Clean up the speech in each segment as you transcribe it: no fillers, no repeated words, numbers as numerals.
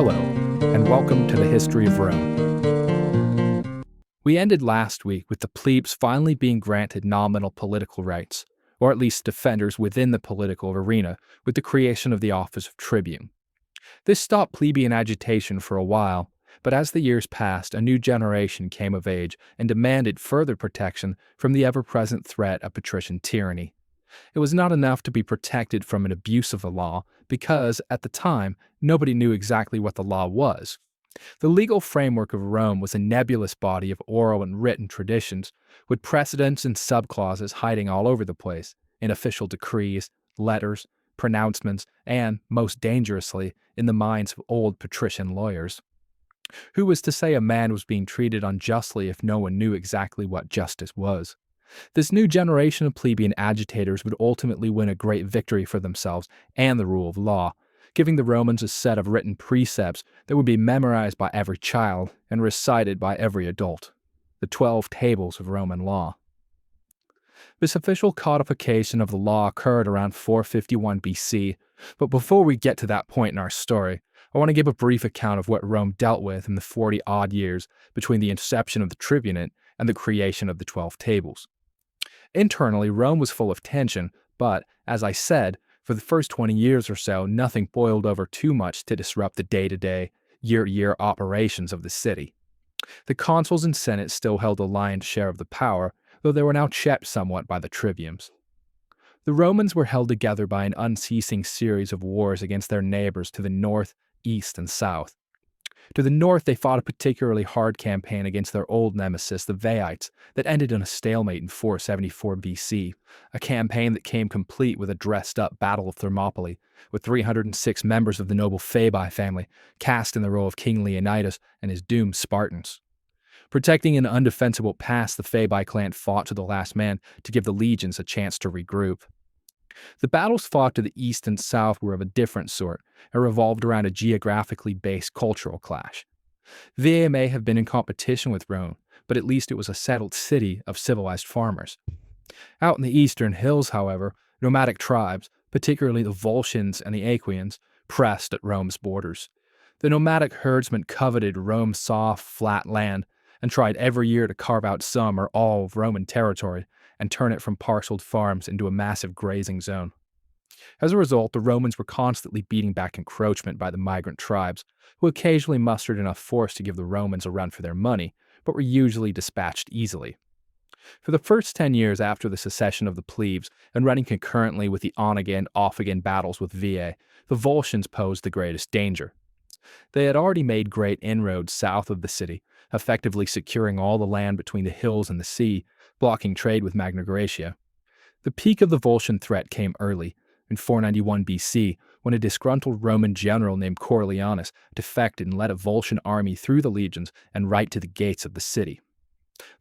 Hello, and welcome to the History of Rome. We ended last week with the plebes finally being granted nominal political rights, or at least defenders within the political arena, with the creation of the office of tribune. This stopped plebeian agitation for a while, but as the years passed, a new generation came of age and demanded further protection from the ever-present threat of patrician tyranny. It was not enough to be protected from an abuse of the law because, at the time, nobody knew exactly what the law was. The legal framework of Rome was a nebulous body of oral and written traditions, with precedents and subclauses hiding all over the place, in official decrees, letters, pronouncements, and, most dangerously, in the minds of old patrician lawyers. Who was to say a man was being treated unjustly if no one knew exactly what justice was? This new generation of plebeian agitators would ultimately win a great victory for themselves and the rule of law, giving the Romans a set of written precepts that would be memorized by every child and recited by every adult. The 12 Tables of Roman Law. This official codification of the law occurred around 451 BC, but before we get to that point in our story, I want to give a brief account of what Rome dealt with in the 40-odd years between the inception of the tribunate and the creation of the 12 Tables. Internally, Rome was full of tension, but, as I said, for the first 20 years or so, nothing boiled over too much to disrupt the day-to-day, year-to-year operations of the city. The consuls and senate still held the lion's share of the power, though they were now checked somewhat by the tribunes. The Romans were held together by an unceasing series of wars against their neighbors to the north, east, and south. To the north, they fought a particularly hard campaign against their old nemesis, the Veites, that ended in a stalemate in 474 BC, a campaign that came complete with a dressed-up Battle of Thermopylae, with 306 members of the noble Fabii family cast in the role of King Leonidas and his doomed Spartans. Protecting an undefensible pass, the Fabii clan fought to the last man to give the legions a chance to regroup. The battles fought to the east and south were of a different sort and revolved around a geographically based cultural clash. Veii may have been in competition with Rome, but at least it was a settled city of civilized farmers. Out in the eastern hills, however, nomadic tribes, particularly the Volscians and the Aequians, pressed at Rome's borders. The nomadic herdsmen coveted Rome's soft, flat land and tried every year to carve out some or all of Roman territory and turn it from parceled farms into a massive grazing zone. As a result, the Romans were constantly beating back encroachment by the migrant tribes, who occasionally mustered enough force to give the Romans a run for their money, but were usually dispatched easily. For the first 10 years after the secession of the plebes, and running concurrently with the on-again, off-again battles with Veii, the Volscians posed the greatest danger. They had already made great inroads south of the city, effectively securing all the land between the hills and the sea, blocking trade with Magna Graecia. The peak of the Volscian threat came early, in 491 BC, when a disgruntled Roman general named Coriolanus defected and led a Volscian army through the legions and right to the gates of the city.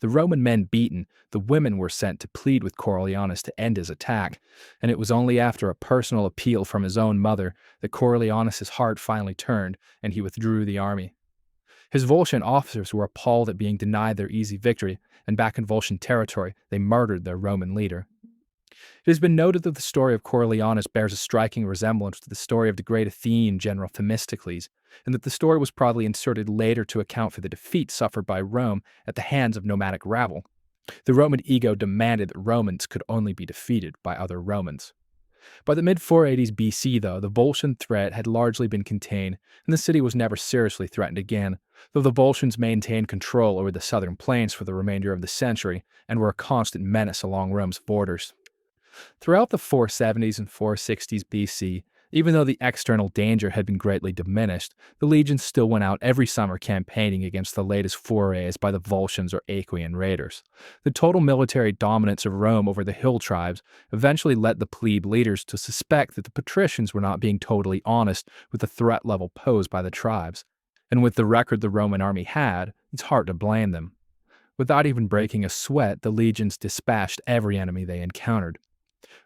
The Roman men beaten, the women were sent to plead with Coriolanus to end his attack, and it was only after a personal appeal from his own mother that Coriolanus' heart finally turned and he withdrew the army. His Volscian officers were appalled at being denied their easy victory, and back in Volscian territory, they murdered their Roman leader. It has been noted that the story of Coriolanus bears a striking resemblance to the story of the great Athenian general Themistocles, and that the story was probably inserted later to account for the defeat suffered by Rome at the hands of nomadic rabble. The Roman ego demanded that Romans could only be defeated by other Romans. By the mid-480s BC, though, the Volscian threat had largely been contained, and the city was never seriously threatened again, though the Volscians maintained control over the southern plains for the remainder of the century and were a constant menace along Rome's borders. Throughout the 470s and 460s BC, even though the external danger had been greatly diminished, the legions still went out every summer campaigning against the latest forays by the Volscians or Aequian raiders. The total military dominance of Rome over the hill tribes eventually led the plebe leaders to suspect that the patricians were not being totally honest with the threat level posed by the tribes. And with the record the Roman army had, it's hard to blame them. Without even breaking a sweat, the legions dispatched every enemy they encountered.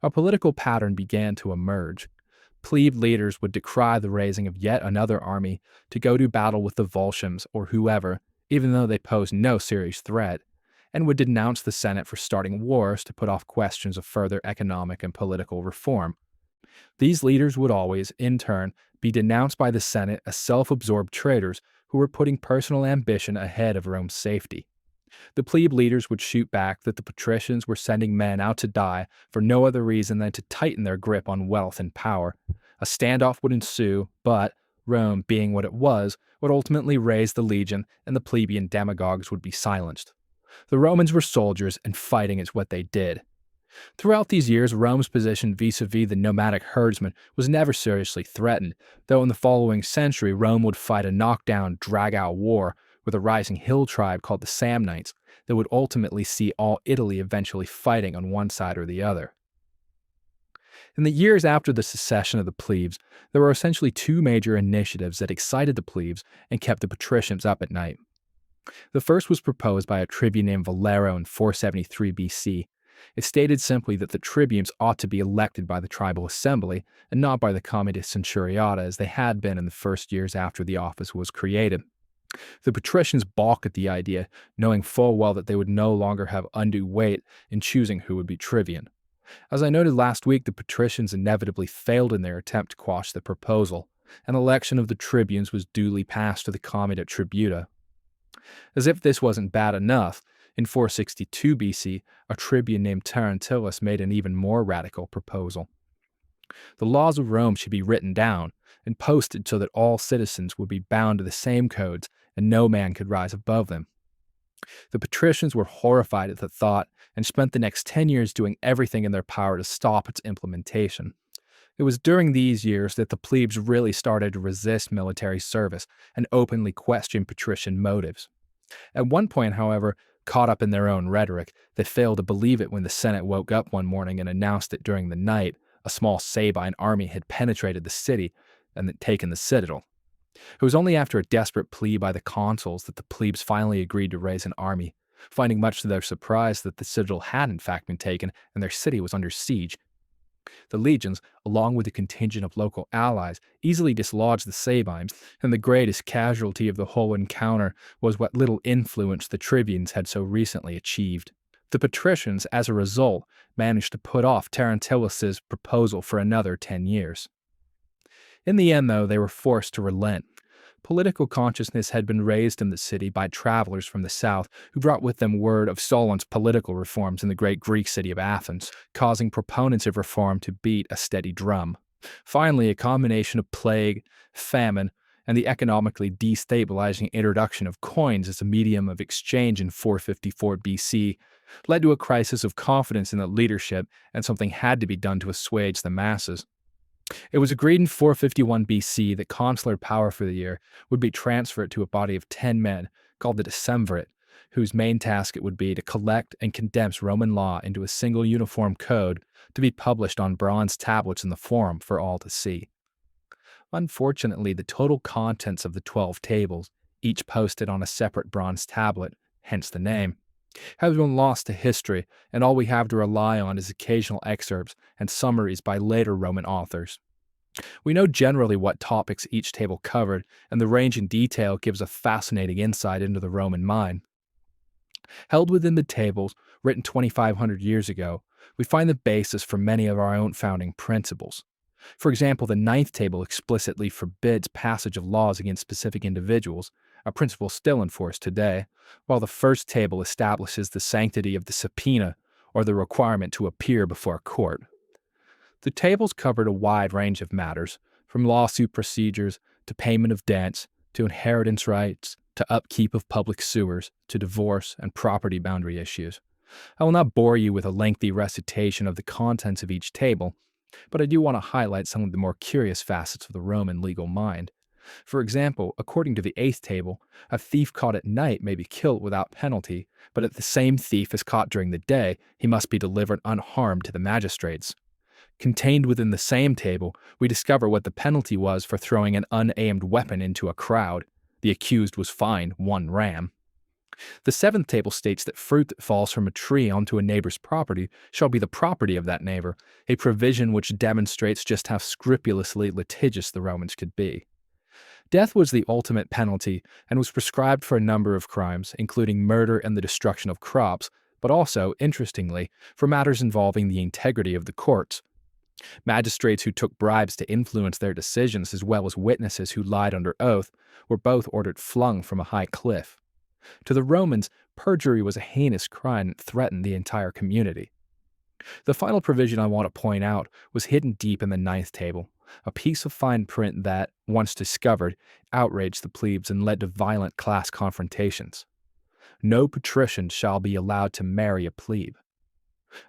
A political pattern began to emerge. Plebe leaders would decry the raising of yet another army to go to battle with the Volscians or whoever, even though they posed no serious threat, and would denounce the Senate for starting wars to put off questions of further economic and political reform. These leaders would always, in turn, be denounced by the Senate as self-absorbed traitors who were putting personal ambition ahead of Rome's safety. The plebe leaders would shoot back that the patricians were sending men out to die for no other reason than to tighten their grip on wealth and power. A standoff would ensue, but Rome, being what it was, would ultimately raise the legion and the plebeian demagogues would be silenced. The Romans were soldiers, and fighting is what they did. Throughout these years, Rome's position vis-a-vis the nomadic herdsmen was never seriously threatened, though in the following century Rome would fight a knockdown, drag-out war with a rising hill tribe called the Samnites that would ultimately see all Italy eventually fighting on one side or the other. In the years after the secession of the plebes, there were essentially two major initiatives that excited the plebes and kept the patricians up at night. The first was proposed by a tribune named Valero in 473 BC. It stated simply that the tribunes ought to be elected by the tribal assembly and not by the comitia centuriata as they had been in the first years after the office was created. The patricians balked at the idea, knowing full well that they would no longer have undue weight in choosing who would be tribune. As I noted last week, the patricians inevitably failed in their attempt to quash the proposal. An election of the tribunes was duly passed to the comitia tributa. As if this wasn't bad enough, in 462 BC, a tribune named Terentillus made an even more radical proposal. The laws of Rome should be written down and posted so that all citizens would be bound to the same codes and no man could rise above them. The patricians were horrified at the thought and spent the next 10 years doing everything in their power to stop its implementation. It was during these years that the plebes really started to resist military service and openly question patrician motives. At one point, however, caught up in their own rhetoric, they failed to believe it when the Senate woke up one morning and announced that during the night, a small Sabine army had penetrated the city and taken the citadel. It was only after a desperate plea by the consuls that the plebes finally agreed to raise an army, finding much to their surprise that the citadel had in fact been taken and their city was under siege. The legions, along with a contingent of local allies, easily dislodged the Sabines, and the greatest casualty of the whole encounter was what little influence the tribunes had so recently achieved. The patricians, as a result, managed to put off Terentillus' proposal for another 10 years. In the end, though, they were forced to relent. Political consciousness had been raised in the city by travelers from the south who brought with them word of Solon's political reforms in the great Greek city of Athens, causing proponents of reform to beat a steady drum. Finally, a combination of plague, famine, and the economically destabilizing introduction of coins as a medium of exchange in 454 BC led to a crisis of confidence in the leadership, and something had to be done to assuage the masses. It was agreed in 451 BC that consular power for the year would be transferred to a body of 10 men called the decemvirate, whose main task it would be to collect and condense Roman law into a single uniform code to be published on bronze tablets in the Forum for all to see. Unfortunately, the total contents of the 12 tables, each posted on a separate bronze tablet, hence the name, have been lost to history, and all we have to rely on is occasional excerpts and summaries by later Roman authors. We know generally what topics each table covered, and the range in detail gives a fascinating insight into the Roman mind. Held within the tables, written 2,500 years ago, we find the basis for many of our own founding principles. For example, the 9th table explicitly forbids passage of laws against specific individuals, a principle still in force today, while the 1st table establishes the sanctity of the subpoena, or the requirement to appear before a court. The tables covered a wide range of matters, from lawsuit procedures to payment of debts, to inheritance rights, to upkeep of public sewers, to divorce and property boundary issues. I will not bore you with a lengthy recitation of the contents of each table, but I do want to highlight some of the more curious facets of the Roman legal mind. For example, according to the 8th table, a thief caught at night may be killed without penalty, but if the same thief is caught during the day, he must be delivered unharmed to the magistrates. Contained within the same table, we discover what the penalty was for throwing an unaimed weapon into a crowd. The accused was fined 1 ram. The 7th table states that fruit that falls from a tree onto a neighbor's property shall be the property of that neighbor, a provision which demonstrates just how scrupulously litigious the Romans could be. Death was the ultimate penalty and was prescribed for a number of crimes, including murder and the destruction of crops, but also, interestingly, for matters involving the integrity of the courts. Magistrates who took bribes to influence their decisions, as well as witnesses who lied under oath, were both ordered flung from a high cliff. To the Romans, perjury was a heinous crime that threatened the entire community. The final provision I want to point out was hidden deep in the ninth table, a piece of fine print that, once discovered, outraged the plebes and led to violent class confrontations. No patrician shall be allowed to marry a plebe.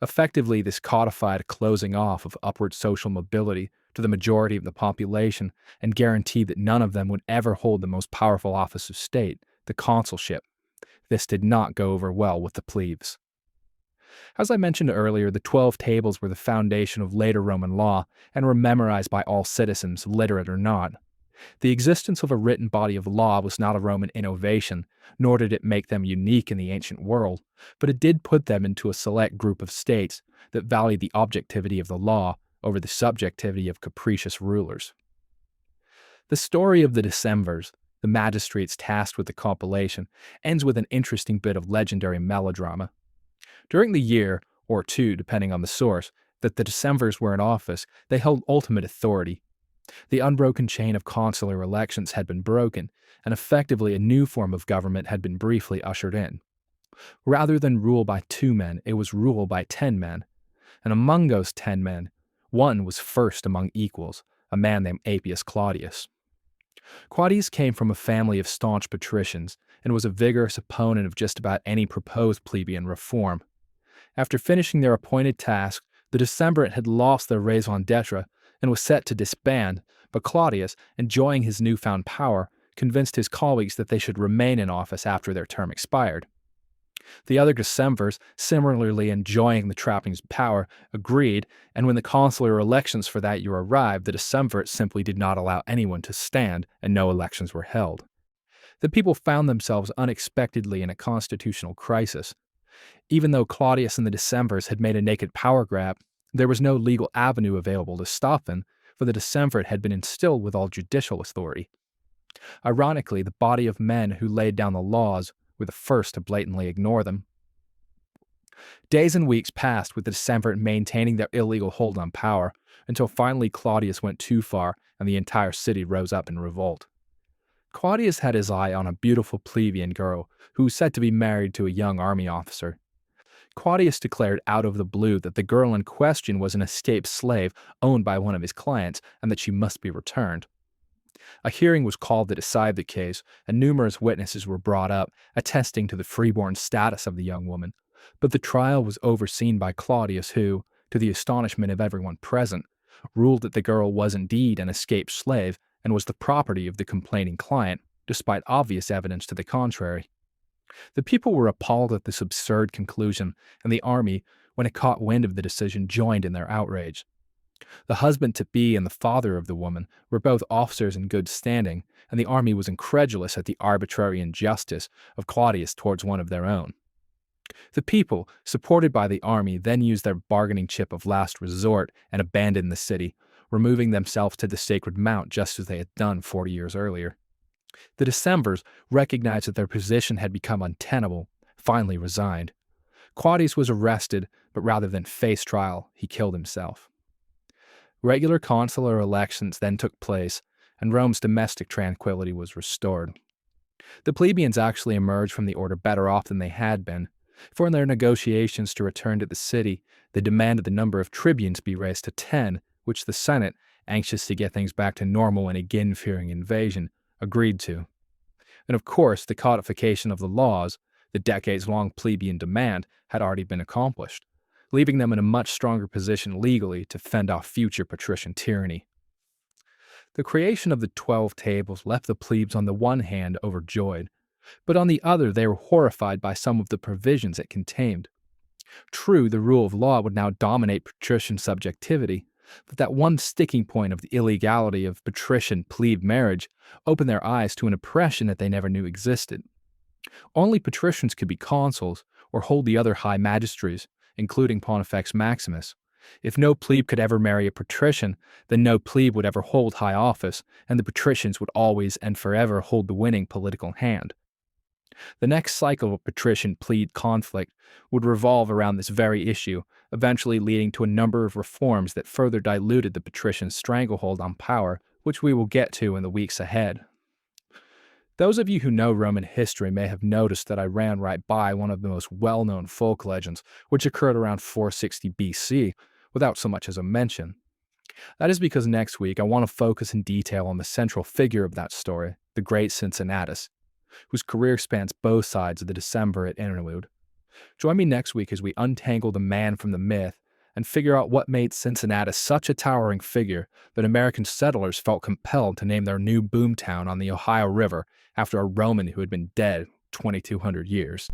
Effectively, this codified a closing off of upward social mobility to the majority of the population and guaranteed that none of them would ever hold the most powerful office of state, the consulship. This did not go over well with the plebes. As I mentioned earlier, the 12 tables were the foundation of later Roman law and were memorized by all citizens, literate or not. The existence of a written body of law was not a Roman innovation, nor did it make them unique in the ancient world, but it did put them into a select group of states that valued the objectivity of the law over the subjectivity of capricious rulers. The story of the Decemvirs, the magistrates tasked with the compilation, ends with an interesting bit of legendary melodrama. During the year, or two depending on the source, that the Decemvirs were in office, they held ultimate authority. The unbroken chain of consular elections had been broken, and effectively a new form of government had been briefly ushered in. Rather than rule by 2 men, it was rule by 10 men. And among those 10 men, one was first among equals, a man named Appius Claudius. Claudius came from a family of staunch patricians and was a vigorous opponent of just about any proposed plebeian reform. After finishing their appointed task, the Decemvirate had lost their raison d'etre and was set to disband, but Claudius, enjoying his newfound power, convinced his colleagues that they should remain in office after their term expired. The other Decemvirs, similarly enjoying the trappings of power, agreed, and when the consular elections for that year arrived, the Decemvirate simply did not allow anyone to stand, and no elections were held. The people found themselves unexpectedly in a constitutional crisis. Even though Claudius and the Decemvirs had made a naked power grab, there was no legal avenue available to stop them, for the Decemvirate had been instilled with all judicial authority. Ironically, the body of men who laid down the laws were the first to blatantly ignore them. Days and weeks passed with the Decemvirate maintaining their illegal hold on power, until finally Claudius went too far and the entire city rose up in revolt. Claudius had his eye on a beautiful plebeian girl who was said to be married to a young army officer. Claudius declared out of the blue that the girl in question was an escaped slave owned by one of his clients and that she must be returned. A hearing was called to decide the case, and numerous witnesses were brought up, attesting to the freeborn status of the young woman. But the trial was overseen by Claudius who, to the astonishment of everyone present, ruled that the girl was indeed an escaped slave and was the property of the complaining client, despite obvious evidence to the contrary. The people were appalled at this absurd conclusion, and the army, when it caught wind of the decision, joined in their outrage. The husband-to-be and the father of the woman were both officers in good standing, and the army was incredulous at the arbitrary injustice of Claudius towards one of their own. The people, supported by the army, then used their bargaining chip of last resort and abandoned the city, removing themselves to the sacred mount just as they had done 40 years earlier. The Decemvirs, recognized that their position had become untenable, finally resigned. Claudius was arrested, but rather than face trial, he killed himself. Regular consular elections then took place, and Rome's domestic tranquility was restored. The plebeians actually emerged from the order better off than they had been, for in their negotiations to return to the city, they demanded the number of tribunes be raised to 10, which the Senate, anxious to get things back to normal and again fearing invasion, agreed to. And of course, the codification of the laws, the decades-long plebeian demand, had already been accomplished, leaving them in a much stronger position legally to fend off future patrician tyranny. The creation of the 12 tables left the plebes on the one hand overjoyed, but on the other they were horrified by some of the provisions it contained. True, the rule of law would now dominate patrician subjectivity, but that one sticking point of the illegality of patrician-plebe marriage opened their eyes to an oppression that they never knew existed. Only patricians could be consuls or hold the other high magistracies, including Pontifex Maximus. If no plebe could ever marry a patrician, then no plebe would ever hold high office, and the patricians would always and forever hold the winning political hand. The next cycle of patrician-plebe conflict would revolve around this very issue, eventually leading to a number of reforms that further diluted the patrician stranglehold on power, which we will get to in the weeks ahead. Those of you who know Roman history may have noticed that I ran right by one of the most well-known folk legends, which occurred around 460 BC, without so much as a mention. That is because next week I want to focus in detail on the central figure of that story, the great Cincinnatus, whose career spans both sides of the Decemvirate interlude. Join me next week as we untangle the man from the myth and figure out what made Cincinnatus such a towering figure that American settlers felt compelled to name their new boomtown on the Ohio River after a Roman who had been dead 2,200 years.